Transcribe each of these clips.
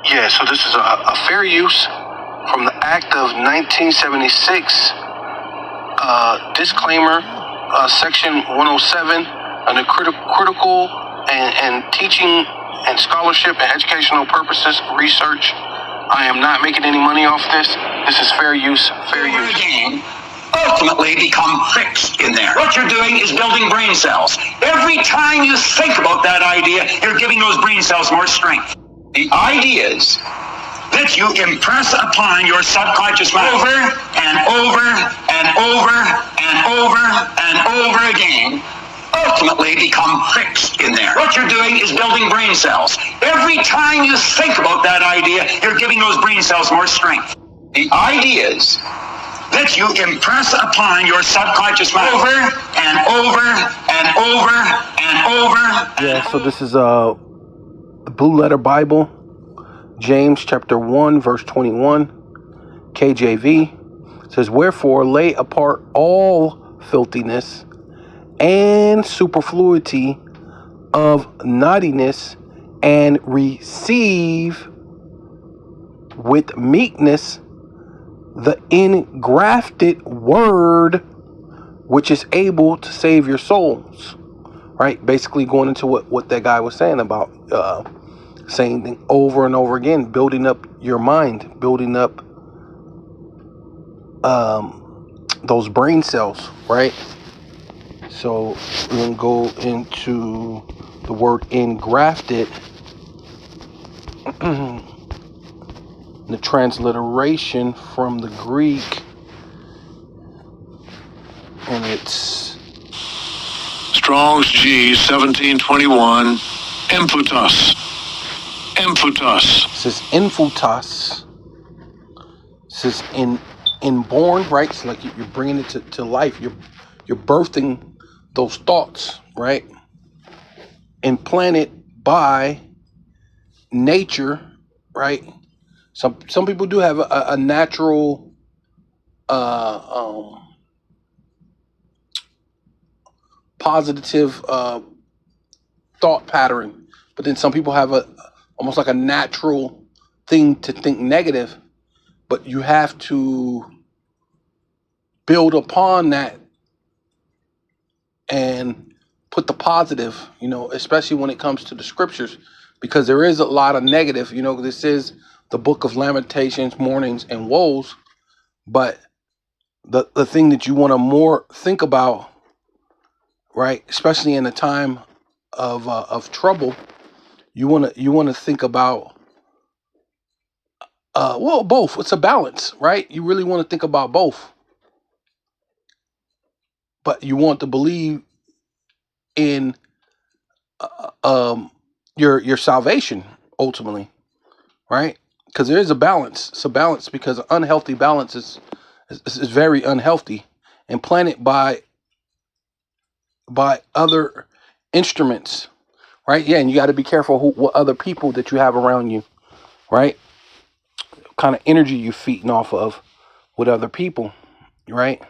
Yeah, so this is a fair use from the Act of 1976. Disclaimer, Section 107, under critical and teaching and scholarship and educational purposes, research. I am not making any money off this. This is fair use, fair use. Again, ultimately become fixed in there. What you're doing is building brain cells. Every time you think about that idea, you're giving those brain cells more strength. The ideas that you impress upon your subconscious mind over and over and over and over and over again ultimately become fixed in there. What you're doing is building brain cells. Every time you think about that idea, you're giving those brain cells more strength. The ideas that you impress upon your subconscious mind over and over and over and over. Yeah, so this is the Blue Letter Bible, James chapter 1, verse 21, KJV. It says, wherefore lay apart all filthiness and superfluity of naughtiness, and receive with meekness the engrafted word, which is able to save your souls. Right? Basically going into what that guy was saying about saying over and over again, building up your mind, building up those brain cells, right? So we're going to go into the word engrafted. The transliteration from the Greek, and it's Strong's G 1721, imputus. Imputus. It says infutas. It says inborn, right? It's like you're bringing it to life. You're birthing those thoughts, right? Implanted by nature, right? Some people do have a natural positive thought pattern, but then some people have almost like a natural thing to think negative, but you have to build upon that and put the positive, especially when it comes to the scriptures, because there is a lot of negative. This is the book of Lamentations, mournings, and woes, but the thing that you want to more think about, right, especially in a time of trouble, you want to think about both. It's a balance, right? You really want to think about both, but you want to believe in your salvation ultimately, right? Because there is a balance. It's a balance, because unhealthy balance is very unhealthy and planted by other instruments, right? Yeah, and you got to be careful what other people that you have around you, right? What kind of energy you feeding off of with other people, right?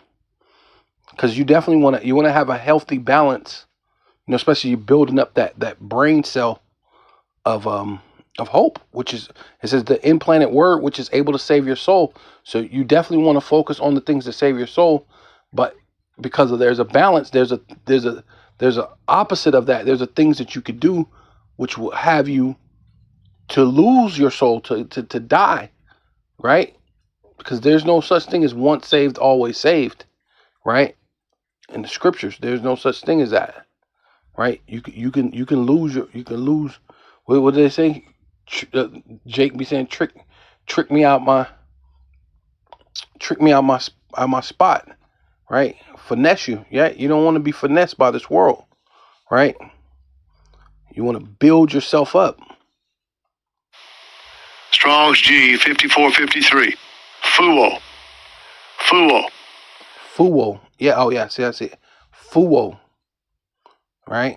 Because you definitely want to have a healthy balance, especially you building up that brain cell of hope, which is, it says the implanted word, which is able to save your soul. So you definitely want to focus on the things that save your soul, but because there's a balance, there's a opposite of that. There's a things that you could do which will have you to lose your soul, to die, right? Because there's no such thing as once saved, always saved, right? In the scriptures, there's no such thing as that, right? You can lose what do they say? Jake be saying trick me out my spot, right? Finesse you. Yeah, you don't want to be finessed by this world, right? You want to build yourself up. Strong's G 5453, fuo. Yeah, oh yeah, see, I see it. Fuo, right?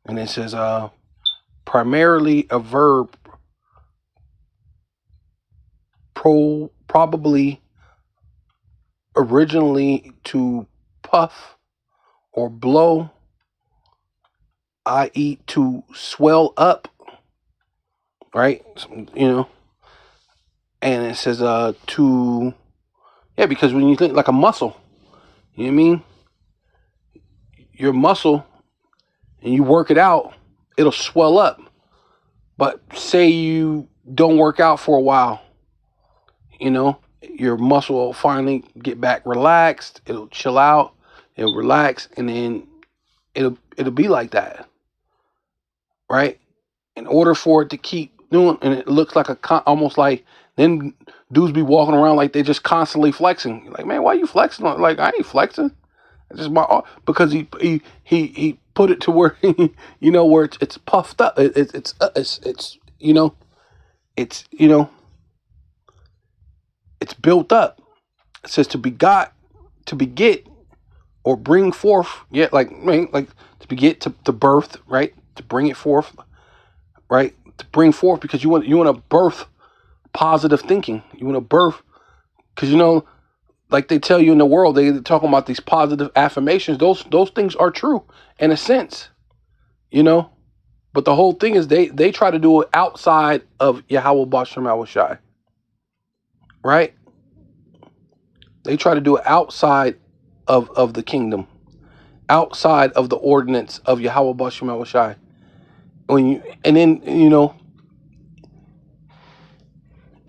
And it says primarily a verb, probably originally to puff or blow, i.e. to swell up, right? You know, and it says to, yeah, because when you think like a muscle, you know what I mean? Your muscle, and you work it out, it'll swell up. But say you don't work out for a while, you know, your muscle will finally get back relaxed. It'll chill out, it'll relax, and then it'll be like that, right? In order for it to keep doing, and it looks like almost like then dudes be walking around like they just constantly flexing. Like, man, why you flexing? Like, I ain't flexing. It's just my, because he put it to where you know, where it's puffed up. It's you know, it's built up. It says to beget, or bring forth. Yeah, like to beget, to birth, right? To bring it forth, right? To bring forth, because you want to birth positive thinking. You want to birth, because you know, like they tell you in the world, they're talking about these positive affirmations. Those things are true in a sense, you know. But the whole thing is they try to do it outside of Yahweh Bashem Awashai, right? They try to do it outside of the kingdom, outside of the ordinance of Yahweh Bashem Awashai. And then you know,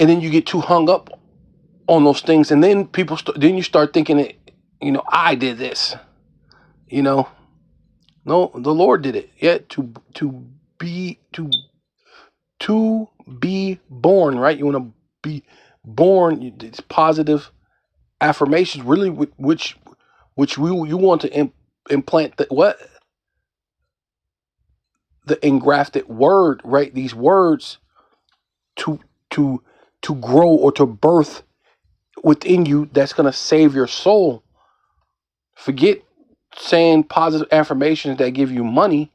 and then you get too hung up on those things, and then then you start thinking it, you know, I did this, you know. No, the Lord did it. Yeah, be to be born, right? You want to be born. It's positive affirmations, really, which you want to implant the engrafted word, right? These words to to grow or to birth within you. That's gonna save your soul. Forget saying positive affirmations that give you money,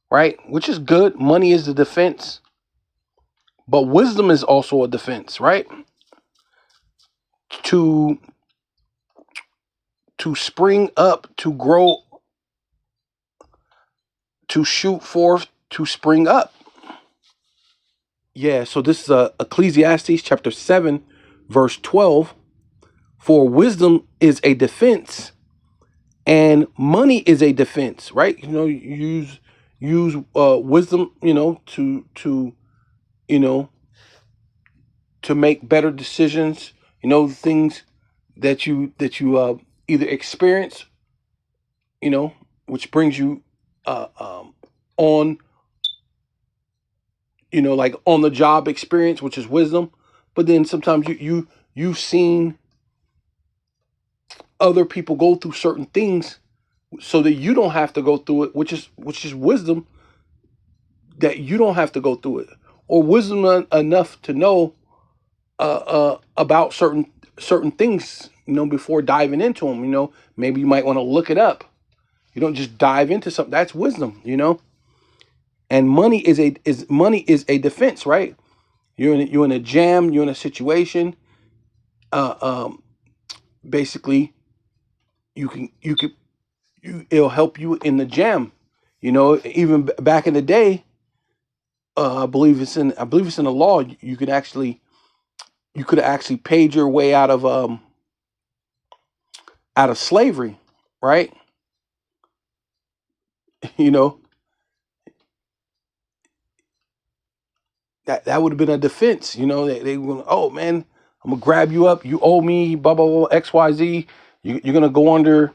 right? Which is good. Money is the defense, but wisdom is also a defense, right? To spring up, to grow, to shoot forth, to spring up. Yeah, so this is Ecclesiastes chapter 7, verse 12. For wisdom is a defense, and money is a defense, right? You know, use wisdom, you know, to you know, to make better decisions. You know, things that you either experience, you know, which brings you on, you know, like on the job experience, which is wisdom. But then sometimes you've seen other people go through certain things so that you don't have to go through it, which is wisdom, that you don't have to go through it, or wisdom enough to know about certain things, you know, before diving into them. You know, maybe you might want to look it up. You don't just dive into something. That's wisdom, you know. And money is a defense, right? You're in a jam. You're in a situation. Uh, um, Basically, it'll help you in the jam. You know, even back in the day, I believe it's in the law. You could have actually paid your way out of slavery, right? You know, that would have been a defense. You know, they were, oh man, I'm gonna grab you up. You owe me blah blah blah XYZ. You're gonna go under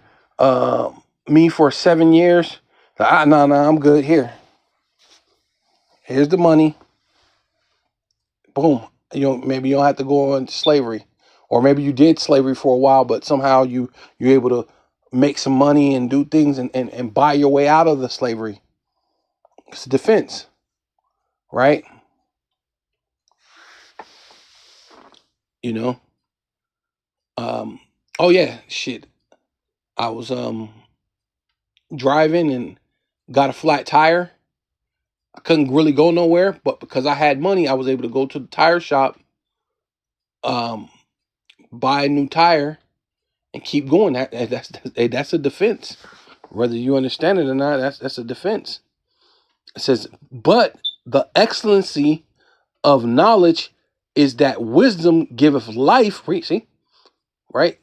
me for 7 years. No, I'm good. Here's the money. Boom. You know, maybe you don't have to go into slavery, or maybe you did slavery for a while, but somehow you're able to make some money and do things and buy your way out of the slavery. It's a defense, right? You know. Oh yeah, shit. I was driving and got a flat tire. I couldn't really go nowhere, but because I had money, I was able to go to the tire shop, um, buy a new tire, and keep going. That's a defense. Whether you understand it or not, that's a defense. It says, but the excellency of knowledge is that wisdom giveth life. See, right?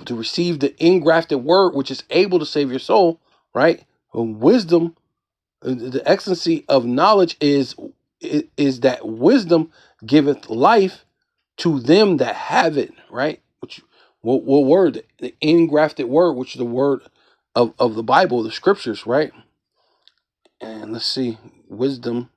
To receive the engrafted word, which is able to save your soul, right? Wisdom, the excellency of knowledge is that wisdom giveth life to them that have it, right? Which what word? The engrafted word, which is the word of the Bible, the scriptures, right? And let's see, wisdom.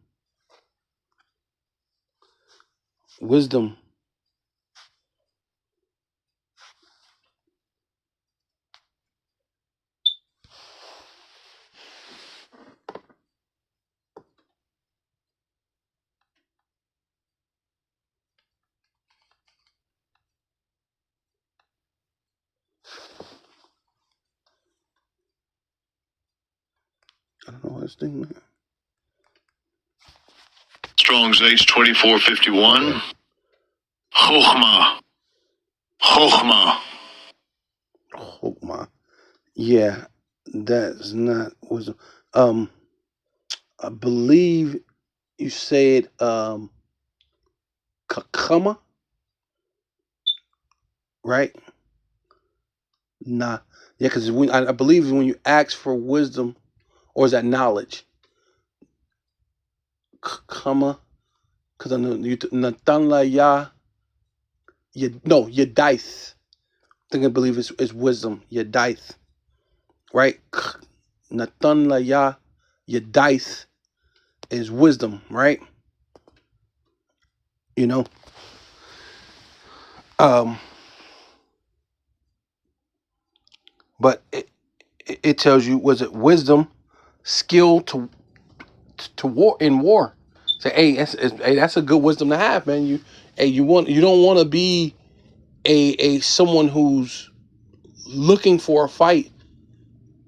I don't know this thing. Strong's H2451. Chokhmah. Chokhmah. Chokmah. Yeah, that's not wisdom. I believe you said kakama, right? Nah. Yeah, because when I believe when you ask for wisdom, or is that knowledge? Kakama, because I know you natanla ya. No, yadaith. I believe it's wisdom. Yadaith, right? Natanla ya yadaith is wisdom, right? You know. But it tells you, was it wisdom, skill to war in war? Say, hey, that's a good wisdom to have, man. You don't want to be a someone who's looking for a fight.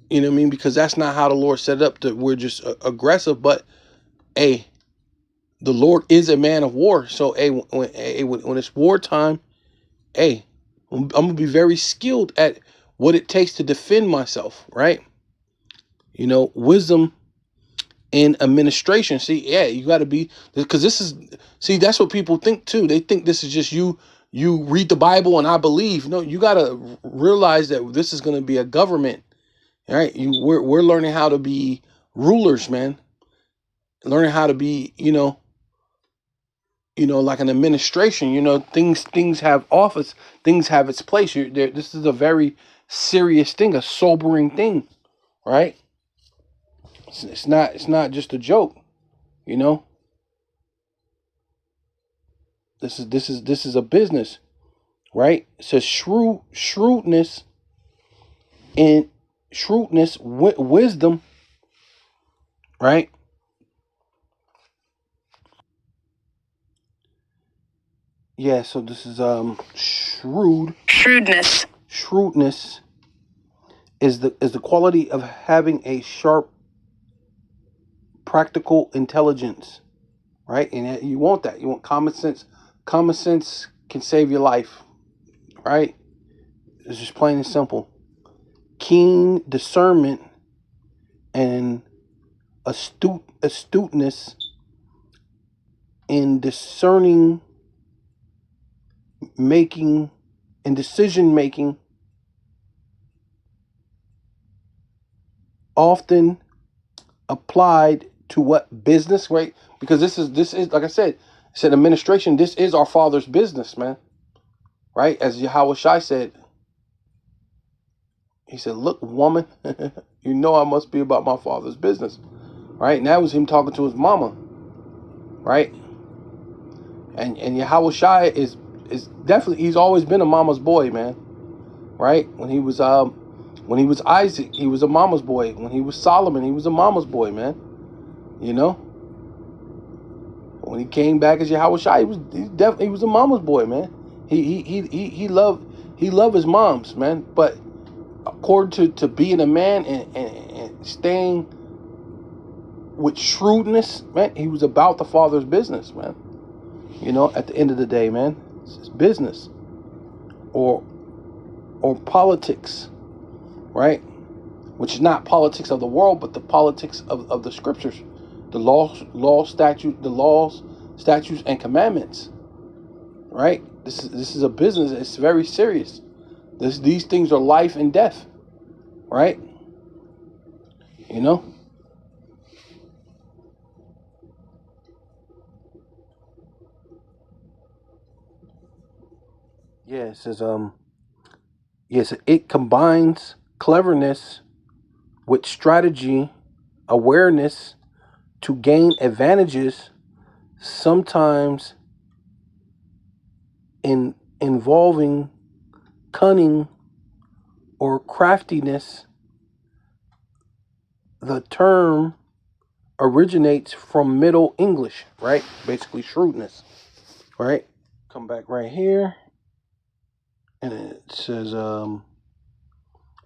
You know what I mean? Because that's not how the Lord set it up. That we're just aggressive, but hey, the Lord is a man of war. So hey, when it's wartime, hey, I'm gonna be very skilled at what it takes to defend myself, right? You know, wisdom in administration. See, yeah, you got to be, because that's what people think too. They think this is just you read the Bible and I believe. No, you got to realize that this is going to be a government, right? We're learning how to be rulers, man. Learning how to be, like an administration. Things have office, things have its place. This is a very serious thing, a sobering thing, right? It's not just a joke, you know. This is a business, right? It says shrewdness, wisdom, right? Yeah, so this is shrewdness. Shrewdness is the quality of having a sharp, practical intelligence, right? And you want that. You want common sense. Common sense can save your life, right? It's just plain and simple. Keen discernment and astuteness in discerning, making, and decision making, often applied to what business, right? Because this is like I said administration. This is our Father's business, man. Right? As Yahweh Shai said, he said, "Look, woman, you know I must be about my Father's business." Right? And that was him talking to his mama. Right? And Yahweh Shai is definitely, he's always been a mama's boy, man. Right? When he was Isaac, he was a mama's boy. When he was Solomon, he was a mama's boy, man. You know? When he came back as Yahweh Shai, he was a mama's boy, man. He loved his moms, man. But according to being a man and staying with shrewdness, man, he was about the Father's business, man. You know, at the end of the day, man, it's business or politics, right? Which is not politics of the world, but the politics of the scriptures, the laws, statutes, and commandments. Right? This is a business. It's very serious. These things are life and death. Right? You know. Yeah. It says yes. It combines cleverness with strategy, awareness to gain advantages. Sometimes involving cunning or craftiness. The term originates from Middle English, right? Basically shrewdness, right? Come back right here, and it says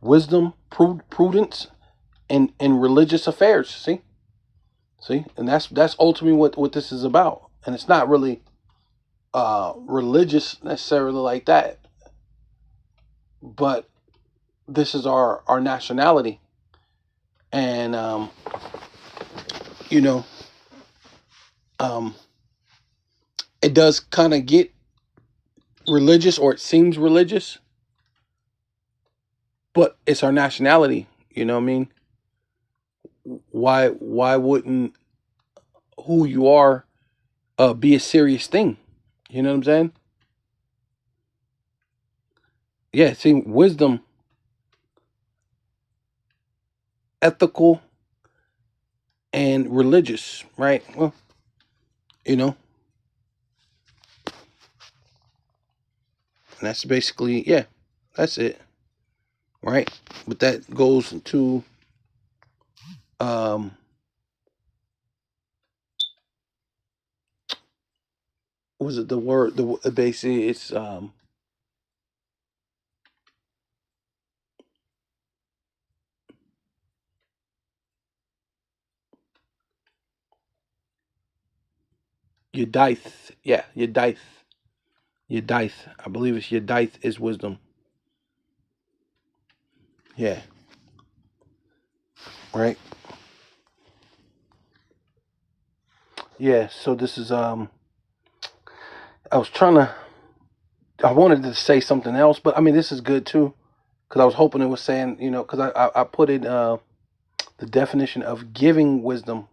wisdom, prudence, and religious affairs. See, and that's ultimately what this is about. And it's not really religious necessarily like that, but this is our nationality, and you know, um, it does kind of get religious, or it seems religious, but it's our nationality. You know what I mean? Why wouldn't who you are be a serious thing? You know what I'm saying? Yeah. See, wisdom, ethical, and religious, right? Well, you know, and that's basically, yeah, that's it, right? But that goes into um, what was it the word? The basically it's Yedith. Yeah, Yedith. Yedith. I believe it's Yedith is wisdom. Yeah. Right. Yeah. So this is I was trying to. I wanted to say something else, but I mean this is good too, because I was hoping it was saying, because I put in the definition of giving wisdom,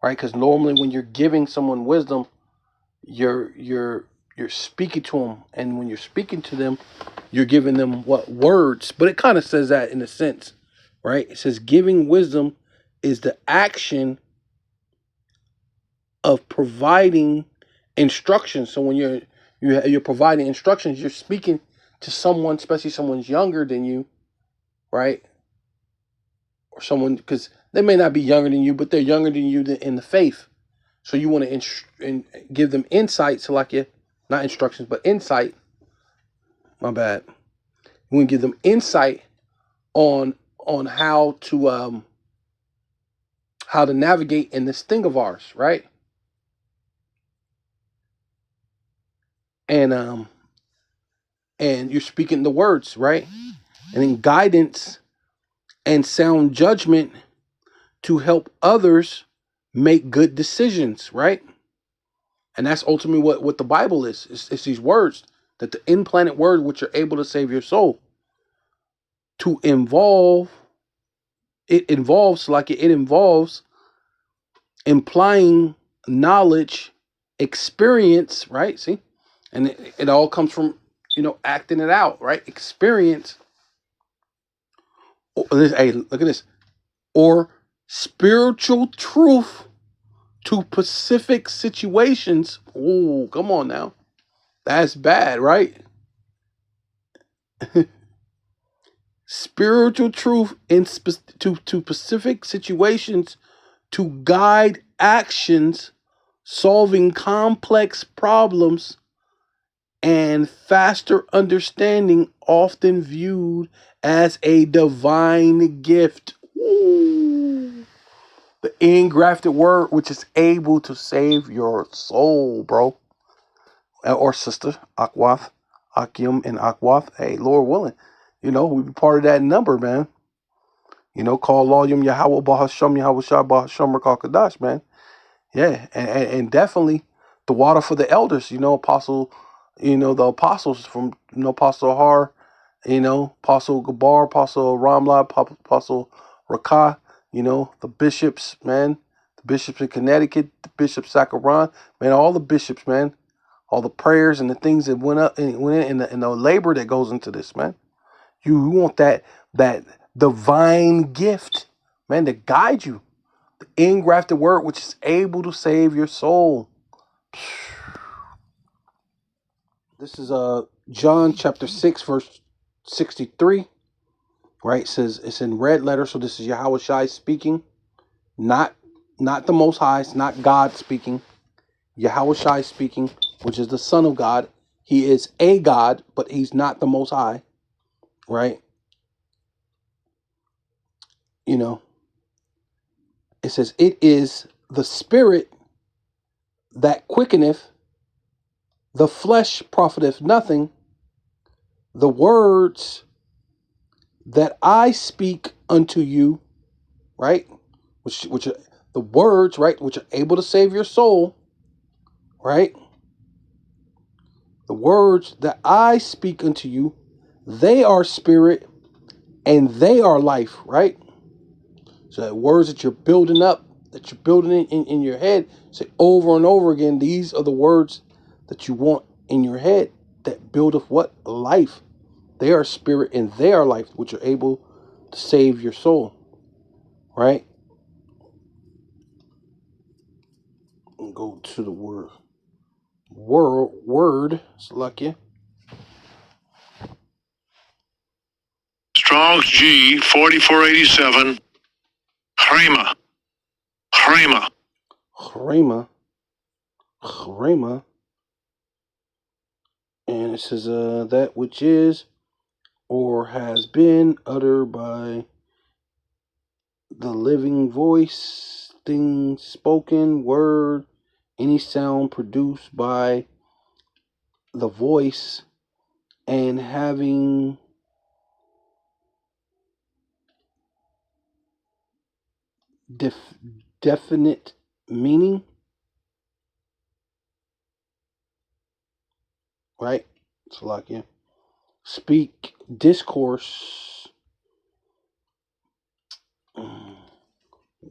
right? Because normally when you're giving someone wisdom, you're speaking to them, and when you're speaking to them, you're giving them what words. But it kind of says that in a sense, right? It says giving wisdom is the action of providing instructions. So when you're providing instructions, you're speaking to someone, especially someone's younger than you, right? Or someone, because they may not be younger than you, but they're younger than you in the faith. So you want to give them insight, so like not instructions, but insight. My bad. You want to give them insight on how to navigate in this thing of ours, right? And and you're speaking the words, right? And then guidance and sound judgment to help others make good decisions, right? And that's ultimately what the Bible is. It's these words, that the implanted word which are able to save your soul. To involve, it involves implying knowledge, experience, right? See? And it all comes from, acting it out, right? Experience. Hey, look at this. Or spiritual truth to specific situations. Oh, come on now. That's bad, right? Spiritual truth to specific situations to guide actions, solving complex problems, and faster understanding, often viewed as a divine gift. Ooh. The engrafted word, which is able to save your soul, bro. Or sister, Akwath, Akim, and Akwath. Hey, Lord willing, we be part of that number, man. Call Lawyum Yahweh Bahasham Yahweh Shah Bahasham Rakakadash, man. Yeah, and definitely the water for the elders. Apostle, the apostles from Apostle Har, Apostle Gabar, Apostle Ramla, Apostle Rakah. The bishops, man, the bishops in Connecticut, the Bishop Saccharon, man, all the bishops, man, all the prayers and the things that went up and went in, and the labor that goes into this, man. You want that divine gift, man, to guide you. The engrafted word which is able to save your soul. This is John chapter 6, verse 63. Right? It says it's in red letter, so this is Yahweh Shai speaking. Not the most high, it's not God speaking. Yahweh Shai speaking, which is the Son of God. He is a God, but he's not the most high. Right? It says, it is the spirit that quickeneth, the flesh profiteth nothing. The words that I speak unto you, right? Which are the words, right, which are able to save your soul, right? The words that I speak unto you, they are spirit and they are life, right? So the words that you're building up, that you're building in your head, say over and over again, these are the words that you want in your head that buildeth what? Life. They are spirit and they are life, which are able to save your soul, right? And go to the word, Salakia. Strong's G 4487. Chrema. Chrema. Chrema. And it says that which is or has been uttered by the living voice, thing spoken, word, any sound produced by the voice and having definite meaning, right? Salakia. Speak, discourse,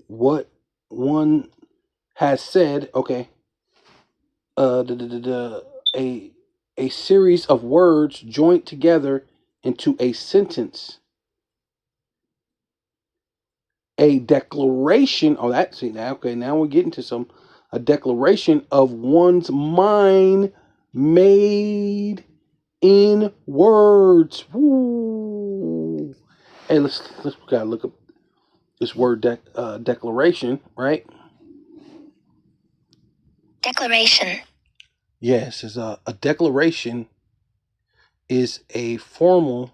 what one has said, okay, a a series of words joined together into a sentence, a declaration. Oh, that see now, okay, now we're getting to a declaration of one's mind made in words. Woo. Hey, let's gotta look up this word declaration, right? Declaration. Yes, is a declaration is a formal,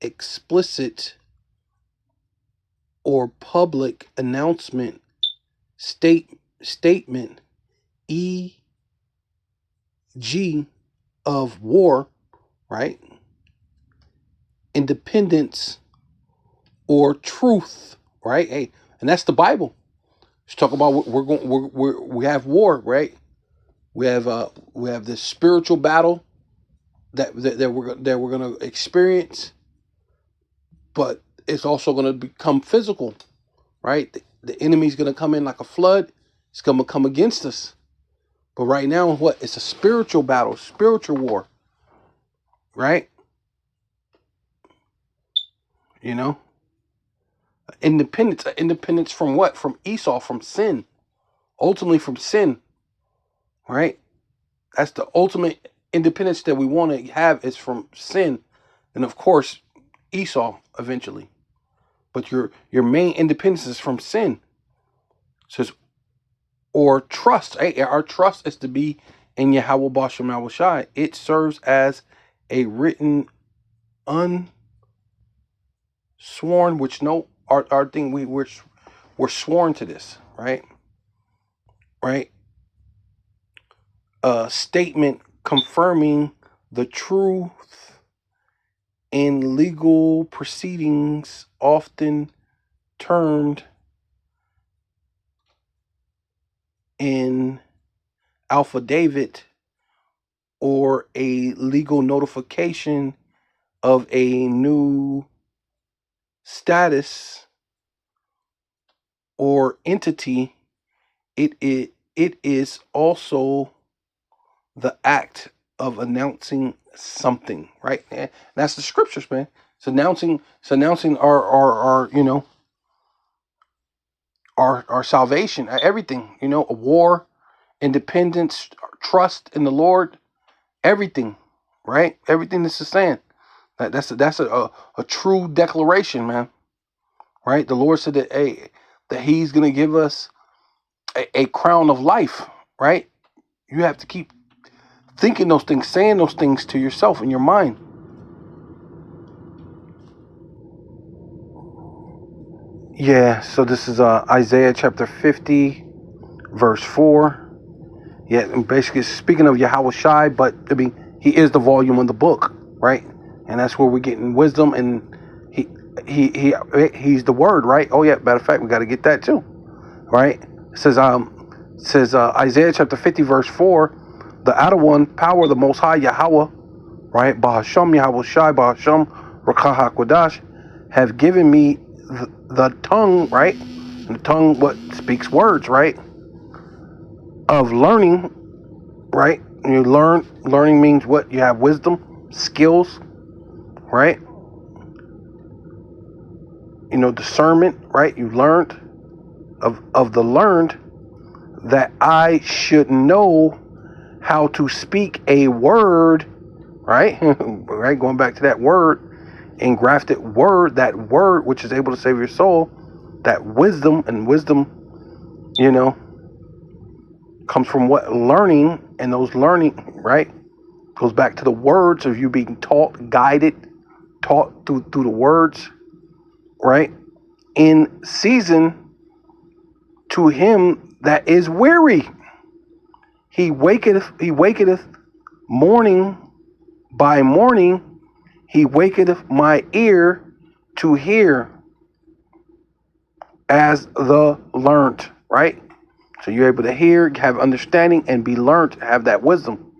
explicit, or public announcement, statement, e.g. of war, right? Independence or truth, right? Hey, and that's the Bible. Let's talk about what we're going. We have war, right? We have this spiritual battle that we're gonna experience, but it's also gonna become physical, right? The enemy's gonna come in like a flood. It's gonna come against us. But right now, what? It's a spiritual battle, spiritual war, right? You know, independence from what? From Esau, from sin, ultimately from sin, right? That's the ultimate independence that we want to have is from sin, and of course, Esau eventually. But your main independence is from sin. It says or trust. Hey, our trust is to be in Yahweh Bashem Shai. It serves as a written unsworn, which no our thing we're sworn to this, right? Right? A statement confirming the truth in legal proceedings, often termed in affidavit or a legal notification of a new status or entity, it is also the act of announcing something, right? And that's the scriptures, man. It's announcing our our salvation, everything, a war, independence, trust in the Lord, everything, right? Everything this is saying. That's a true declaration, man. Right? The Lord said that He's gonna give us a crown of life, right? You have to keep thinking those things, saying those things to yourself in your mind. Yeah, so this is Isaiah chapter 50, verse 4. Yeah, and basically speaking of Yahweh Shai, but I mean, he is the volume of the book, right? And that's where we're getting wisdom, and he's the word, right? Oh yeah, matter of fact, we got to get that too, right? It says Isaiah chapter 50, verse 4, the outer one, power of the Most High Yahweh, right? Bahasham Yahweh Shai, Bahasham Rakah HaKodash, have given me the tongue, right? And the tongue, what speaks words, right? Of learning, right? You learning means what? You have wisdom, skills, right? Discernment, right? You learned of the learned that I should know how to speak a word, right? Right, going back to that word, engrafted word, that word which is able to save your soul, that wisdom, and wisdom, comes from what? Learning, and those learning, right, goes back to the words of you being taught, guided, taught through the words, right? In season to him that is weary. He waketh morning by morning, he waketh my ear to hear as the learnt, right? So you're able to hear, have understanding, and be learnt, have that wisdom,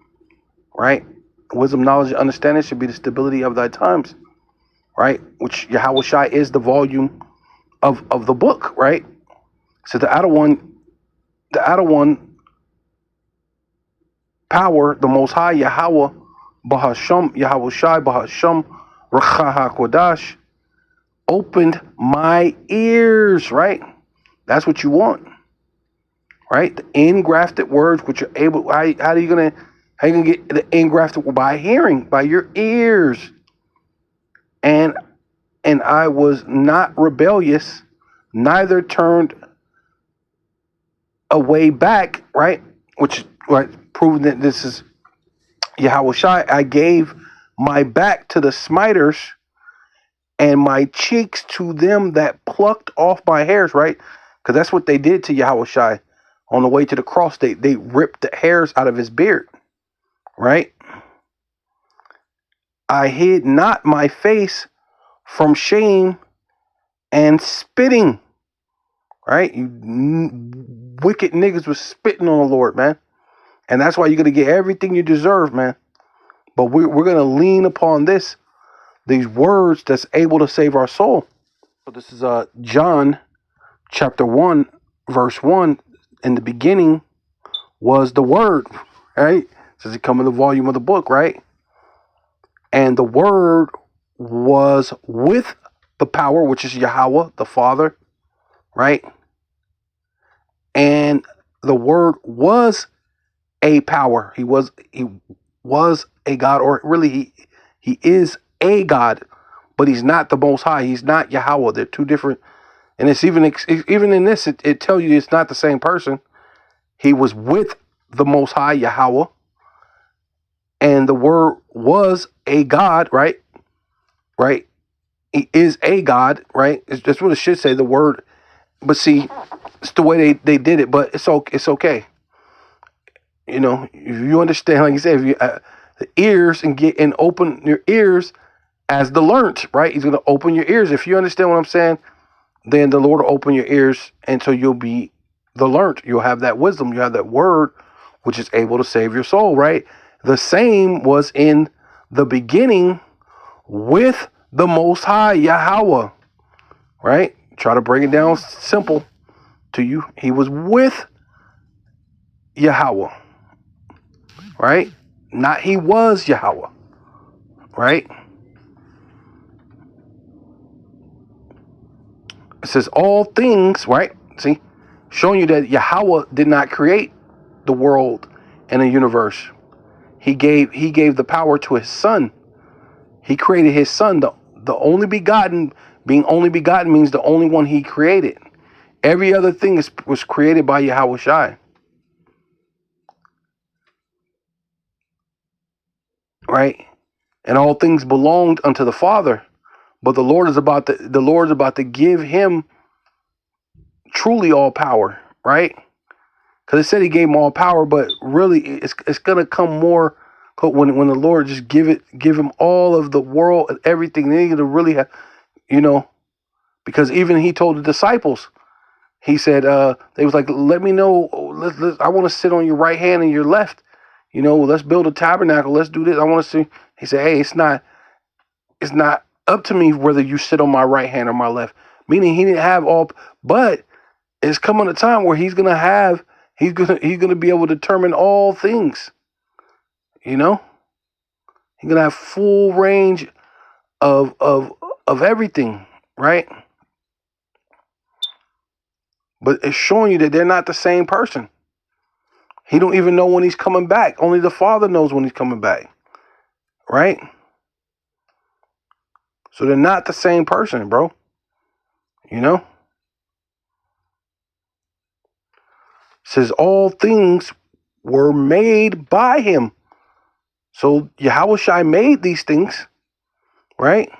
right? Wisdom, knowledge, and understanding should be the stability of thy times, right? Which Yahweh Shai is the volume of the book, right? So the outer one, power, the Most High Yahweh, Bahasham, Yahweh Shai, Bahasham, Rakha HaKodash, opened my ears, right? That's what you want, right? The engrafted words, which are able. How are you gonna get the engrafted? By hearing, by your ears. And I was not rebellious, neither turned away back, right? Which, right, proving that this is Yahweh Shai. I gave my back to the smiters, and my cheeks to them that plucked off my hairs, right? Because that's what they did to Yahweh Shai on the way to the cross. They ripped the hairs out of his beard, right? I hid not my face from shame and spitting, right? You wicked niggas was spitting on the Lord, man. And that's why you're going to get everything you deserve, man. But we're going to lean upon these words that's able to save our soul. So this is John chapter 1, verse 1. In the beginning was the word, right? It says it come in the volume of the book, right? And the word was with the power, which is Yahweh, the Father, right? And the word was a power. He was a God, or really he is a God, but he's not the Most High. He's not Yahweh. They're two different. And it's even in this, it tells you it's not the same person. He was with the Most High Yahweh, and the word was a God, right? Right? He is a God, right? That's what it should say. The word, but see, it's the way they did it. But it's okay. If you understand, like you said, if you the ears and open your ears as the learnt, right? He's going to open your ears. If you understand what I'm saying, then the Lord will open your ears, and so you'll be the learnt. You'll have that wisdom. You have that word, which is able to save your soul, right? The same was in the beginning with the Most High, Yahweh, right? Try to break it down simple to you. He was with Yahweh, right? Not he was Yahweh, right? It says all things, right? See, showing you that Yahweh did not create the world and the universe. He gave the power to his son. He created his son, the only begotten. Being only begotten means the only one he created. Every other thing was created by Yahweh Shai. Right? And all things belonged unto the Father. But the Lord is about to give him truly all power, right? Because it said he gave him all power, but really it's gonna come more when the Lord just give him all of the world and everything. They need to really have, because even he told the disciples, he said, they was like, let me know, I want to sit on your right hand and your left. Let's build a tabernacle. Let's do this. I want to see. He said, hey, it's not up to me whether you sit on my right hand or my left. Meaning he didn't have all, but it's coming a time where he's gonna be able to determine all things. He's gonna have full range of everything, right? But it's showing you that they're not the same person. He don't even know when he's coming back. Only the Father knows when he's coming back, right? So they're not the same person, bro. It says all things were made by him. So Yahweh Shai made these things, right?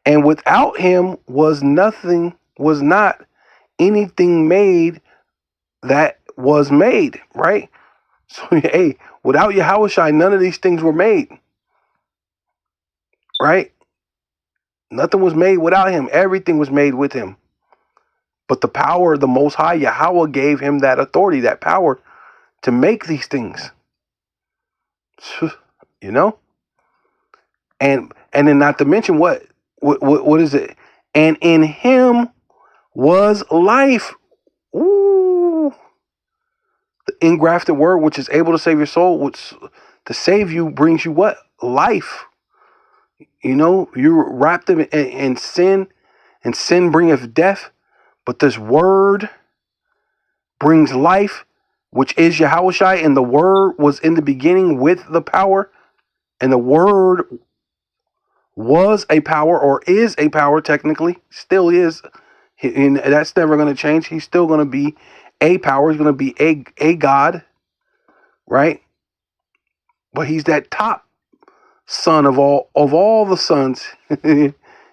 And without him was not anything made that was made, right? So hey, without Yahweh Shai, none of these things were made, right? Nothing was made without him. Everything was made with him. But the power of the Most High, Yahweh, gave him that authority, that power to make these things. And then not to mention what is it? And in him was life. Ooh. The engrafted word, which is able to save your soul, which to save you brings you what? Life. You're wrapped in sin, and sin bringeth death. But this word brings life, which is Yahweh Shai, and the word was in the beginning with the power, and the word was a power, or is a power technically, still is, and that's never going to change. He's still going to be a power. He's going to be a God, right? But he's that top son of all the sons.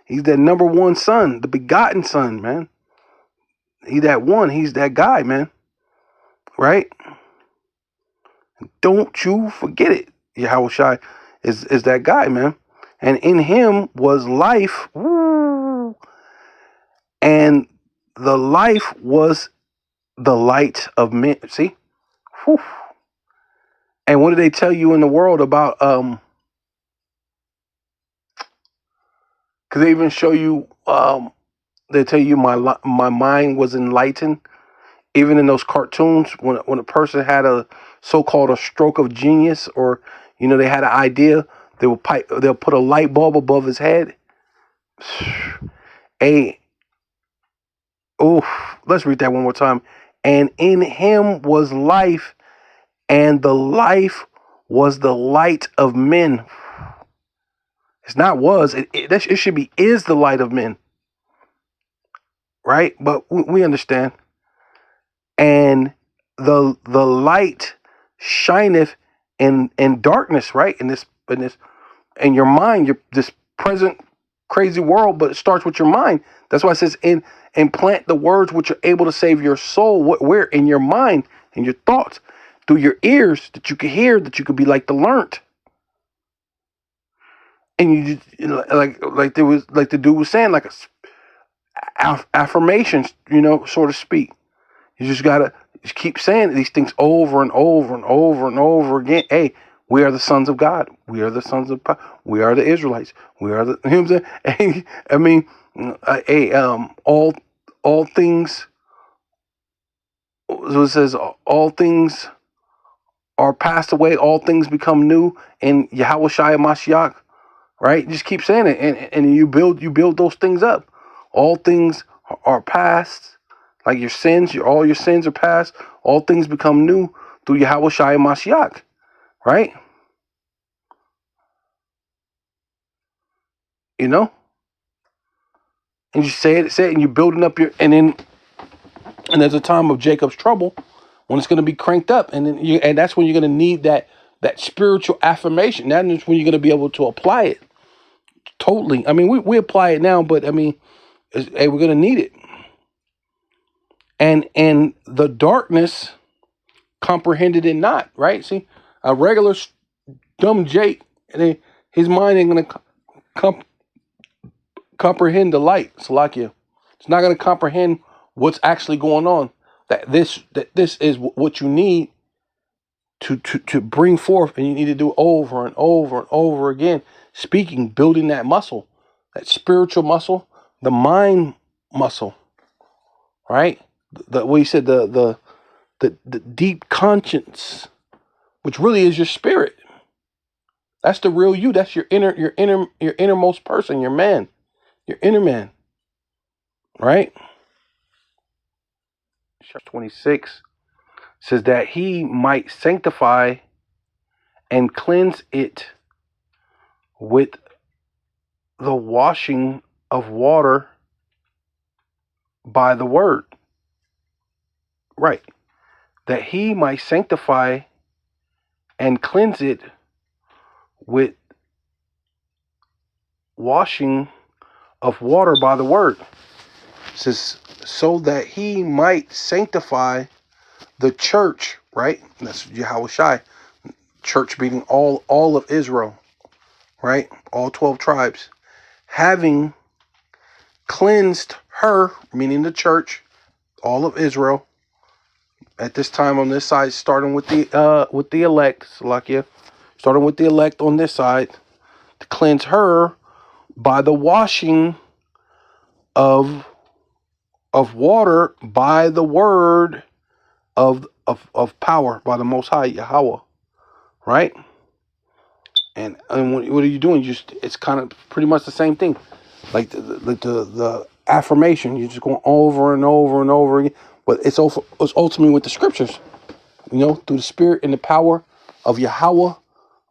He's that number one son, the begotten son, man. He's that one. He's that guy, man. Right? Don't you forget it. Yahweh Shai is that guy, man. And in him was life. Woo, and the life was the light of men. See? Whew. And what did they tell you in the world about because they even show you they tell you my mind was enlightened. Even in those cartoons, when a person had a so-called a stroke of genius, or they had an idea, they'll put a light bulb above his head. Let's read that one more time. And in him was life, and the life was the light of men. It's not was, it should be is the light of men. Right? But we understand. And the light shineth in darkness, right? In your mind, this present crazy world, but it starts with your mind. That's why it says implant the words which are able to save your soul. Where? In your mind, in your thoughts, through your ears, that you could hear, that you could be like the learnt. And you just, like there was, like the dude was saying, like affirmations, so to speak. You just gotta just keep saying these things over and over and over and over again. Hey, we are the sons of God. We are the sons of power. We are the Israelites. We are the. You know what I'm saying? Hey, I mean, all things. So it says all things are passed away. All things become new in Yahweh Shai Mashiach. Right? Just keep saying it, and you build those things up. All things are past, like your sins. All your sins are past. All things become new through Yahweh Shai Mashiach. Right? You know, and you say it, and you're building up and there's a time of Jacob's trouble when it's going to be cranked up, and that's when you're going to need that spiritual affirmation. That is when you're going to be able to apply it totally. I mean, we apply it now, but I mean, hey, we're going to need it. And the darkness comprehended it not, right? See, a regular dumb Jake, his mind ain't gonna comprehend the light. Salakia, it's not gonna comprehend what's actually going on. That this is what you need to bring forth, and you need to do over and over and over again. Speaking, building that muscle, that spiritual muscle, the mind muscle, right? What you said, the deep conscience, which really is your spirit. That's the real you. That's your innermost person, your man, your inner man, right? Chapter 26 says that he might sanctify and cleanse it with the washing of water by the word. Right. That he might sanctify and cleanse it with washing of water by the word. It says, so that he might sanctify the church, right? That's Yahweh Shai. Church being all of Israel, right? All 12 tribes. Having cleansed her, meaning the church, all of Israel, at this time on this side, starting with the elect, Salakia, starting with the elect on this side, to cleanse her by the washing of water by the word of power, by the Most High Yahweh, right? And what are you doing? It's kind of pretty much the same thing, like the affirmation. You're just going over and over and over again, but it's ultimately with the scriptures, through the spirit and the power of Yahweh,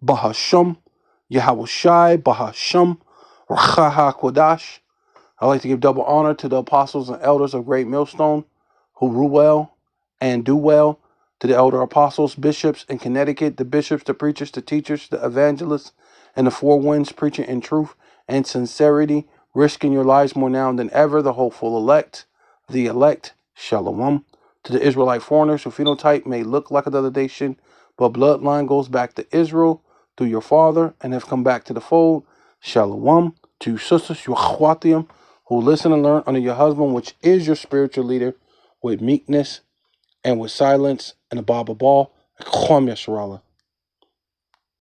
Bahasham, Yahweh Shai, Bahasham, Racha HaKodash. I'd like to give double honor to the apostles and elders of Great Millstone who rule well and do well, to the elder apostles, bishops in Connecticut, the bishops, the preachers, the teachers, the evangelists, and the four winds preaching in truth and sincerity, risking your lives more now than ever, the hopeful elect, Shalom. To the Israelite foreigners whose phenotype may look like another nation, but bloodline goes back to Israel through your father and have come back to the fold, Shalom. To you sisters, your achwatiim, who listen and learn under your husband, which is your spiritual leader, with meekness and with silence and a Baba Ball, Chom Yasharallah.